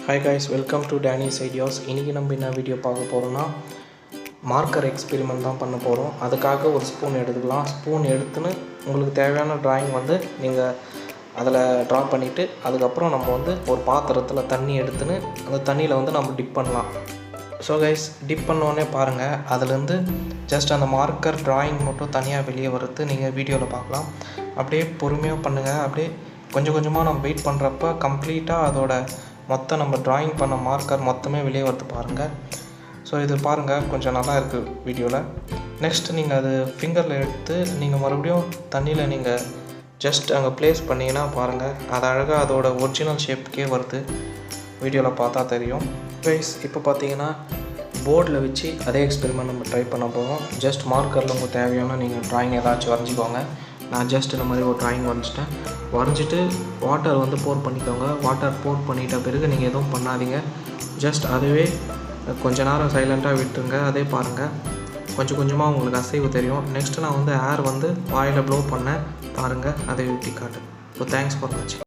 Hi guys, welcome to Danish ideas. இன்றைக்கி நம்ம என்ன வீடியோ பார்க்க போகிறோம்னா மார்க்கர் எக்ஸ்பெரிமெண்ட் தான் பண்ண போகிறோம். அதுக்காக ஒரு ஸ்பூன் எடுத்துக்கலாம். ஸ்பூன் எடுத்துன்னு உங்களுக்கு தேவையான ட்ராயிங் நீங்கள் அதில் ட்ரா பண்ணிவிட்டு அதுக்கப்புறம் நம்ம ஒரு பாத்திரத்தில் தண்ணி எடுத்துன்னு அந்த தண்ணியில் நம்ம டிப் பண்ணலாம். ஸோ கைஸ், டிப் பண்ணோடனே பாருங்கள், அதுலேருந்து ஜஸ்ட் அந்த மார்க்கர் ட்ராயிங் மட்டும் தனியாக வெளியே வருது. நீங்கள் வீடியோவில் பார்க்கலாம். அப்படியே பொறுமையாக பண்ணுங்கள். அப்படியே கொஞ்சம் கொஞ்சமாக நம்ம வெயிட் பண்ணுறப்ப கம்ப்ளீட்டாக அதோட நம்ம ட்ராயிங் பண்ண மார்க்கர் மொத்தமே வெளியே வருது பாருங்கள். ஸோ இது பாருங்கள், கொஞ்சம் நல்லா இருக்குது வீடியோவில். நெக்ஸ்ட் நீங்கள் அது ஃபிங்கரில் எடுத்து நீங்கள் மறுபடியும் தண்ணியில் நீங்கள் ஜஸ்ட் அங்கே ப்ளேஸ் பண்ணிங்கன்னா பாருங்கள், அது அழகாக அதோட ஒரிஜினல் ஷேப்புக்கே வருது. வீடியோவில் பார்த்தா தெரியும். கைஸ், இப்போ பார்த்தீங்கன்னா போர்டில் வச்சு அதே எக்ஸ்பெரிமெண்ட் நம்ம ட்ரை பண்ண போகிறோம். ஜஸ்ட் மார்க்கரில் உங்களுக்கு தேவையான நீங்கள் ட்ராயிங் ஏதாச்சும் வரைஞ்சிக்கோங்க. நான் ஜஸ்ட் இந்த மாதிரி ஒரு ட்ராயிங் வரைஞ்சிட்டு வாட்டர் போர் பண்ணிக்கோங்க. வாட்டர் போர் பண்ணிட்ட பிறகு நீங்கள் எதுவும் பண்ணாதீங்க. ஜஸ்ட் அதுவே கொஞ்ச நேரம் சைலண்ட்டாக விட்டுருங்க. அதே பாருங்கள், கொஞ்சம் கொஞ்சமாக உங்களுக்கு அசைவு தெரியும். நெக்ஸ்ட்டு நான் ஏர் வாயில் ப்ளோ பண்ணேன் பாருங்கள், அதை விட்டி காட்டு. ஸோ தேங்க்ஸ் ஃபார் வாட்சிங்.